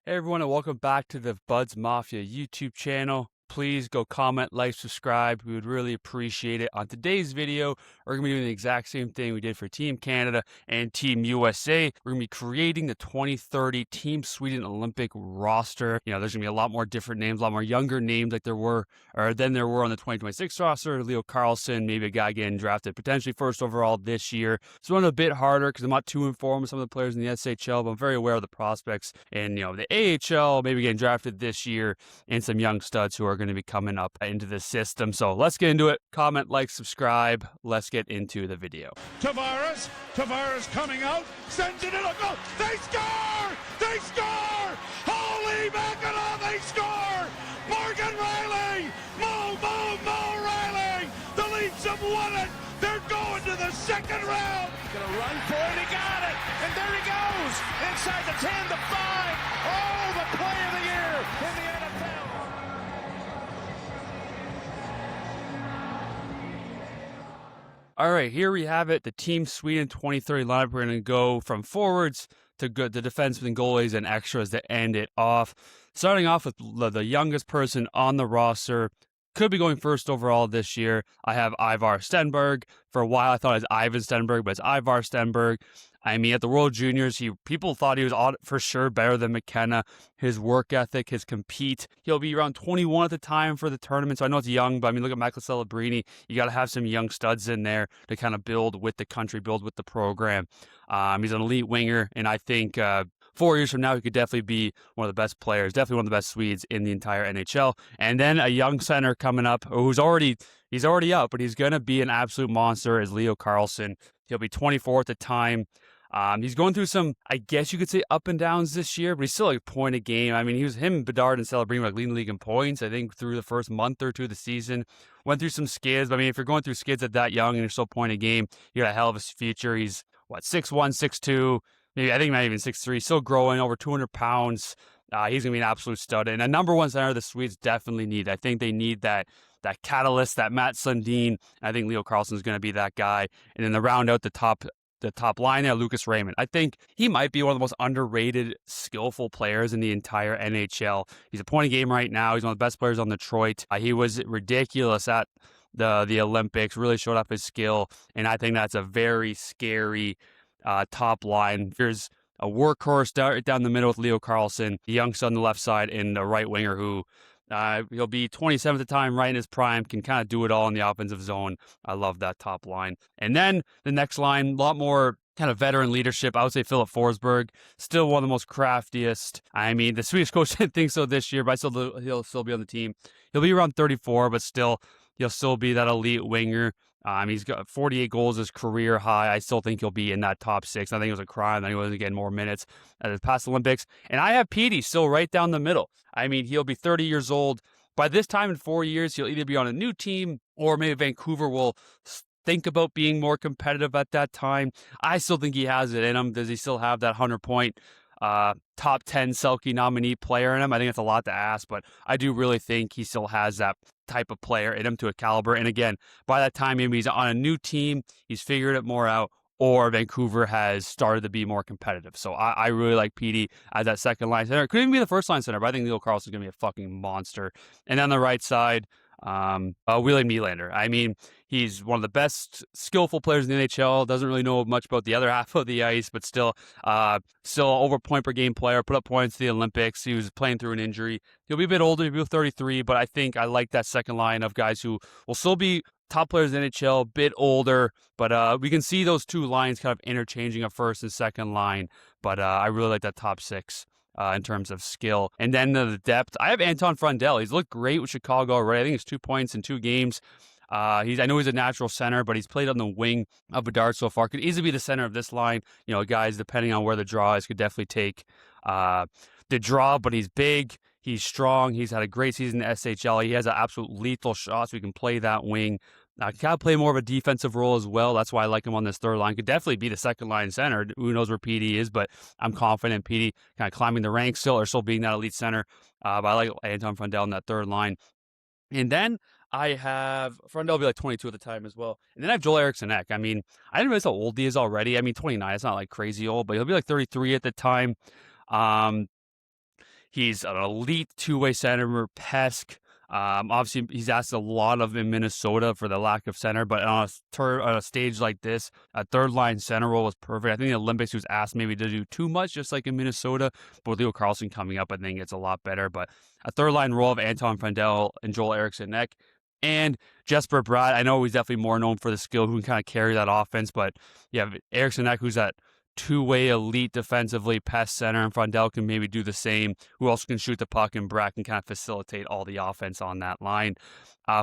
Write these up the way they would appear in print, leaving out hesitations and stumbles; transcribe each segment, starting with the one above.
Hey everyone, and welcome back to the Buds Mafia YouTube channel. Please go comment, like, subscribe. We would really appreciate it. On today's video, we're going to be doing the exact same thing we did for Team Canada and Team USA. We're going to be creating the 2030 Team Sweden Olympic roster. You know, there's going to be a lot more different names, a lot more younger names like there were on the 2026 roster. Leo Carlson, maybe a guy getting drafted potentially first overall this year. It's one a bit harder because I'm not too informed with some of the players in the SHL, but I'm very aware of the prospects and, you know, the AHL, maybe getting drafted this year, and some young studs who are going to be coming up into the system. So let's get into it. Comment, like, subscribe. Let's get into the video. Tavares coming out, sends it in a goal. They score! They score! Holy mackerel, they score! Morgan Riley! Mo Riley! The Leafs have won it! They're going to the second round! Gonna run for it, he got it! And there he goes! Inside the 10, the 5! Oh, the play of the year in the NFL! All right, here we have it. The Team Sweden 2030 lineup. We're going to go from forwards to good, the defensemen, goalies, and extras to end it off. Starting off with the youngest person on the roster. Could be going first overall this year. I have Ivar Stenberg. For a while, I thought it was Ivan Stenberg, but it's Ivar Stenberg. I mean, at the World Juniors, people thought he was for sure better than McKenna. His work ethic, his compete. He'll be around 21 at the time for the tournament, so I know it's young, but I mean, look at Michael Celebrini. You got to have some young studs in there to kind of build with the country, build with the program. He's an elite winger, and I think 4 years from now, he could definitely be one of the best players, definitely one of the best Swedes in the entire NHL. And then a young center coming up, he's already up, but he's going to be an absolute monster, is Leo Carlson. He'll be 24 at the time. He's going through some, I guess you could say, up and downs this year, but he's still like a point a game. I mean, him, Bedard, and Celebrini were like leading the league in points, I think, through the first month or two of the season. Went through some skids. But I mean, if you're going through skids at that young and you're still point a game, you got a hell of a future. He's, 6'1", 6'2", maybe, I think not even 6'3", still growing, over 200 pounds. He's going to be an absolute stud. And a number one center the Swedes definitely need. I think they need that catalyst, that Matt Sundin. I think Leo Carlson is going to be that guy. And then to round out the top line there, Lucas Raymond. I think he might be one of the most underrated, skillful players in the entire NHL. He's a point a game right now. He's one of the best players on Detroit. He was ridiculous at the Olympics, really showed off his skill, and I think that's a very scary top line. There's a workhorse down the middle with Leo Carlson, the young son on the left side, and the right winger who he'll be 27 at the time, right in his prime, can kind of do it all in the offensive zone. I love that top line. And then the next line, a lot more kind of veteran leadership. I would say Philip Forsberg, still one of the most craftiest. I mean, the Swedish coach didn't think so this year, but he'll still be on the team. He'll be around 34, but still, he'll still be that elite winger. He's got 48 goals, his career high. I still think he'll be in that top six. I think it was a crime that he wasn't getting more minutes at the past Olympics. And I have Petey still right down the middle. I mean, he'll be 30 years old. By this time in 4 years, he'll either be on a new team or maybe Vancouver will think about being more competitive at that time. I still think he has it in him. Does he still have that 100-point top 10 Selke nominee player in him? I think that's a lot to ask, but I do really think he still has that type of player in him to a caliber. And again, by that time, maybe he's on a new team, he's figured it more out, or Vancouver has started to be more competitive. So I really like Petey as that second line center. It could even be the first line center, but I think Leo Carlson is going to be a fucking monster. And on the right side, William Nylander. I mean, he's one of the best skillful players in the NHL. Doesn't really know much about the other half of the ice, but still over point per game player. Put up points in the Olympics. He was playing through an injury. He'll be a bit older. He'll be 33, but I think I like that second line of guys who will still be top players in the NHL, a bit older, but we can see those two lines kind of interchanging a first and second line. But I really like that top six. In terms of skill. And then the depth, I have Anton Frundell. He's looked great with Chicago already. I think it's 2 points in 2 games. I know he's a natural center, but he's played on the wing of Bedard so far. Could easily be the center of this line. You know, guys, depending on where the draw is, could definitely take the draw, but he's big. He's strong. He's had a great season in the SHL. He has an absolute lethal shot, so he can play that wing. Can kind of play more of a defensive role as well. That's why I like him on this third line. Could definitely be the second line center. Who knows where Petey is, but I'm confident Petey kind of climbing the ranks still, or still being that elite center. But I like Anton Frundell in that third line. And then I have Frundell will be like 22 at the time as well. And then I have Joel Eriksson-Ek. I mean, I didn't realize how old he is already. I mean, 29. It's not like crazy old, but he'll be like 33 at the time. He's an elite two-way center, Pesk. Obviously, he's asked a lot of in Minnesota for the lack of center, but on a stage like this, a third-line center role was perfect. I think the Olympics he was asked maybe to do too much, just like in Minnesota, but with Leo Carlson coming up, I think it's a lot better. But a third-line role of Anton Frandell and Joel Eriksson-Ek. And Jesper Bratt, I know he's definitely more known for the skill who can kind of carry that offense, but you have Eriksson-Ek, who's that two-way elite defensively, pass center, and Frandell can maybe do the same, who also can shoot the puck, and Bratt can kind of facilitate all the offense on that line.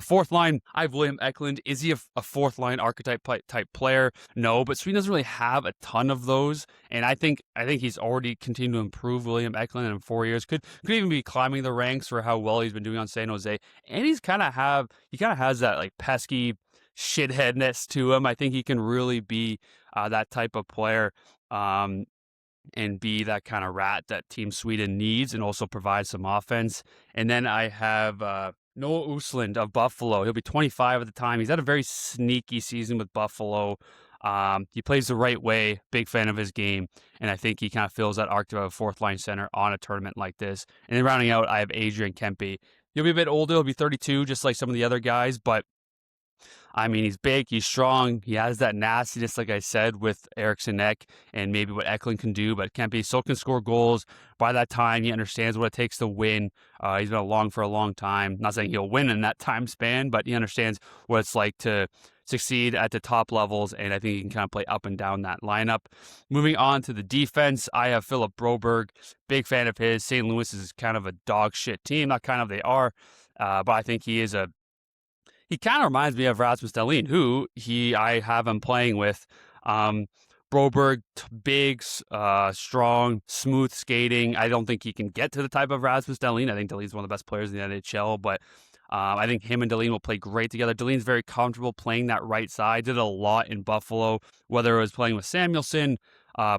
Fourth line, I have William Eklund. Is he a fourth line archetype type player? No, but Sweden doesn't really have a ton of those, and I think he's already continued to improve. William Eklund in 4 years could even be climbing the ranks for how well he's been doing on San Jose, and he kind of has that like pesky shitheadness to him. I think he can really be that type of player. And be that kind of rat that Team Sweden needs, and also provide some offense. And then I have Noah Östlund of Buffalo. He'll be 25 at the time. He's had a very sneaky season with Buffalo. He plays the right way. Big fan of his game, and I think he kind of fills that archetype of a fourth line center on a tournament like this. And then rounding out, I have Adrian Kempe. He'll be a bit older. He'll be 32, just like some of the other guys, but I mean, he's big, he's strong, he has that nastiness, like I said, with Eriksson-Ek and maybe what Eklund can do, but Kempe still can score goals. By that time, he understands what it takes to win. He's been along for a long time. Not saying he'll win in that time span, but he understands what it's like to succeed at the top levels, and I think he can kind of play up and down that lineup. Moving on to the defense, I have Philip Broberg. Big fan of his. St. Louis is kind of a dog shit team. Not kind of, they are, but I think he kind of reminds me of Rasmus Dahlin, who I have him playing with. Broberg, big, strong, smooth skating. I don't think he can get to the type of Rasmus Dahlin. I think Dahlin's one of the best players in the NHL, but I think him and Dahlin will play great together. Dahlin's very comfortable playing that right side. Did a lot in Buffalo, whether it was playing with Samuelsson,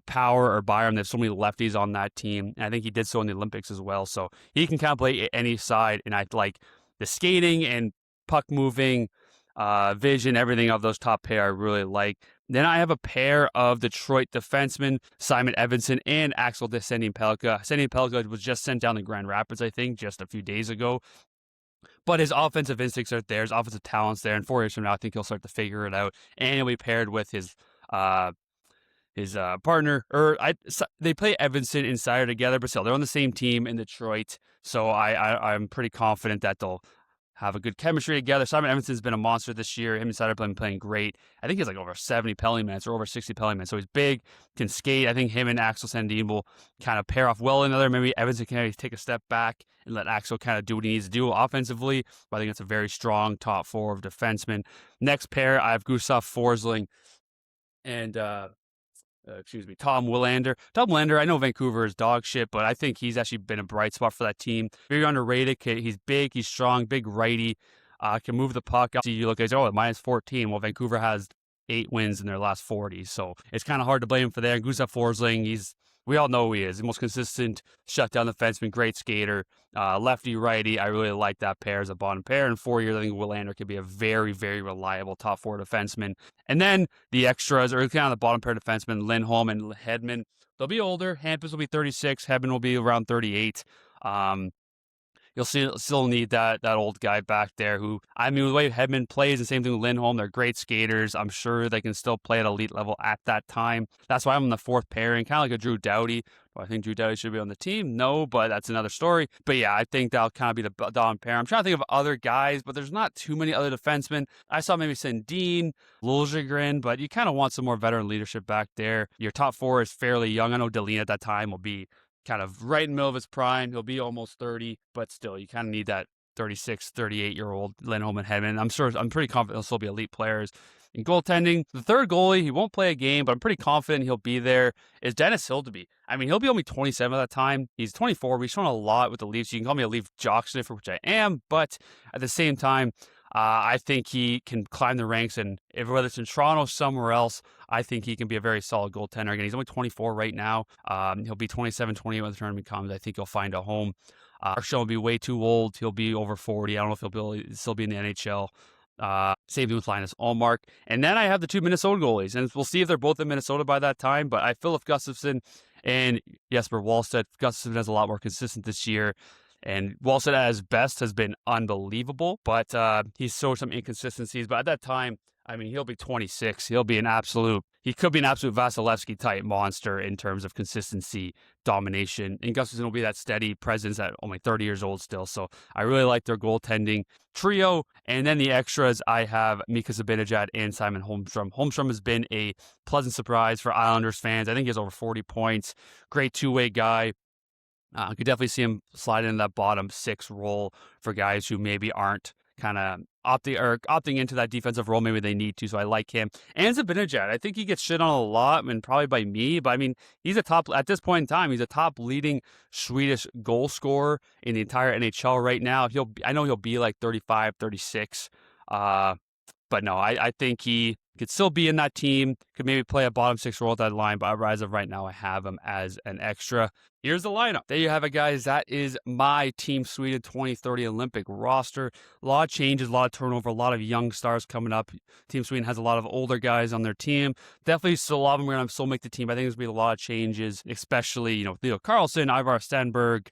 Power, or Byram. There's so many lefties on that team, and I think he did so in the Olympics as well. So he can kind of play any side, and I like the skating and puck moving, vision, everything of those top pair I really like. Then I have a pair of Detroit defensemen, Simon Edvinsson and Axel Descending-Pellikka. Descending-Pellikka was just sent down to Grand Rapids, I think, just a few days ago. But his offensive instincts are there, his offensive talent's there, and 4 years from now, I think he'll start to figure it out. And he'll be paired with his partner, they play Edvinsson and Seider together, but still, they're on the same team in Detroit. So I'm pretty confident that they'll have a good chemistry together. Simon Edvinsson's been a monster this year. Him and Seider have been playing great. I think he's like over 70 penalty minutes or over 60 penalty minutes. So he's big, can skate. I think him and Axel Sandin will kind of pair off well together. Maybe Edvinsson can take a step back and let Axel kind of do what he needs to do offensively. But I think it's a very strong top four of defensemen. Next pair, I have Gustav Forsling and Tom Willander. Tom Willander, I know Vancouver is dog shit, but I think he's actually been a bright spot for that team. Very underrated. He's big, he's strong, big righty, can move the puck. You look at minus 14. Well, Vancouver has 8 wins in their last 40, so it's kind of hard to blame him for that. And Gustav Forsling, we all know who he is. The most consistent shutdown defenseman, great skater, lefty, righty. I really like that pair as a bottom pair. In 4 years, I think Willander could be a very, very reliable top 4 defenseman. And then the extras are kind of the bottom pair defensemen, Lindholm and Hedman. They'll be older. Hampus will be 36. Hedman will be around 38. You'll still need that old guy back there who, I mean, the way Hedman plays, the same thing with Lindholm. They're great skaters. I'm sure they can still play at elite level at that time. That's why I'm in the fourth pairing, kind of like a Drew Doughty. Do I think Drew Doughty should be on the team? No, but that's another story. But yeah, I think that'll kind of be the bottom pair. I'm trying to think of other guys, but there's not too many other defensemen. I saw maybe Sandin, Liljegren, but you kind of want some more veteran leadership back there. Your top 4 is fairly young. I know Dahlin at that time will be kind of right in the middle of his prime. He'll be almost 30, but still, you kind of need that 36, 38-year-old Lindholm and Hedman. I'm pretty confident they'll still be elite players. In goaltending, the third goalie, he won't play a game, but I'm pretty confident he'll be there, is Dennis Hildeby. I mean, he'll be only 27 at that time. He's 24. We've shown a lot with the Leafs. You can call me a Leaf jock sniffer, which I am, but at the same time, I think he can climb the ranks, and whether it's in Toronto or somewhere else, I think he can be a very solid goaltender. Again, he's only 24 right now. He'll be 27, 28 when the tournament comes. I think he'll find a home. Marchand will be way too old. He'll be over 40. I don't know if he'll still be in the NHL. Same thing with Linus Ullmark. And then I have the 2 Minnesota goalies, and we'll see if they're both in Minnesota by that time. But I have Philip Gustafsson and Jesper Wallstedt. Gustafsson has a lot more consistent this year. And Wallstedt at his best has been unbelievable, but he's showed some inconsistencies. But at that time, I mean, he'll be 26. He could be an absolute Vasilevsky type monster in terms of consistency, domination. And Gustafsson will be that steady presence at only 30 years old still. So I really like their goaltending trio. And then the extras, I have Mika Zibanejad and Simon Holmstrom. Holmstrom has been a pleasant surprise for Islanders fans. I think he has over 40 points. Great two-way guy. I could definitely see him slide into that bottom 6 role for guys who maybe aren't kind of opting into that defensive role. Maybe they need to, so I like him. And Zibanejad, I think he gets shit on a lot, and probably by me, but I mean, at this point in time, he's a top leading Swedish goal scorer in the entire NHL right now. I know he'll be like 35, 36, but no, I think he could still be in that team, could maybe play a bottom 6 role at that line, but as of right now, I have him as an extra. Here's the lineup. There you have it, guys. That is my Team Sweden 2030 Olympic roster. A lot of changes, a lot of turnover, a lot of young stars coming up. Team Sweden has a lot of older guys on their team. Definitely still a lot of them are going to still make the team. I think there's going to be a lot of changes, especially, Theo Carlson, Ivar Stenberg,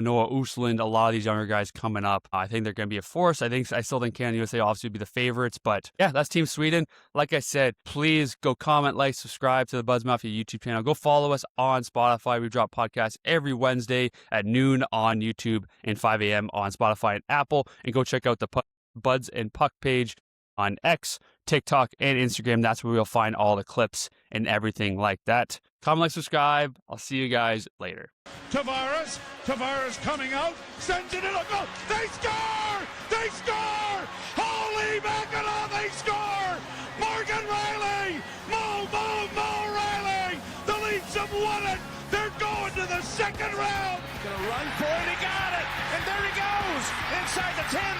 Noah Usland, a lot of these younger guys coming up. I think they're going to be a force. I still think Canada USA obviously would be the favorites, but yeah, that's Team Sweden. Like I said, please go comment, like, subscribe to the Buds Mafia YouTube channel. Go follow us on Spotify. We drop podcasts every Wednesday at noon on YouTube and 5 a.m. on Spotify and Apple. And go check out the Buds and Puck page on X, TikTok, and Instagram. That's where we'll find all the clips and everything like that. Comment, like, subscribe. I'll see you guys later. Tavares coming out, sends it in a goal. They score! They score! Holy mackerel, they score! Morgan Riley! Mo Riley! The Leafs have won it! They're going to the second round! Gonna run for it, he got it! And there he goes! Inside the 10,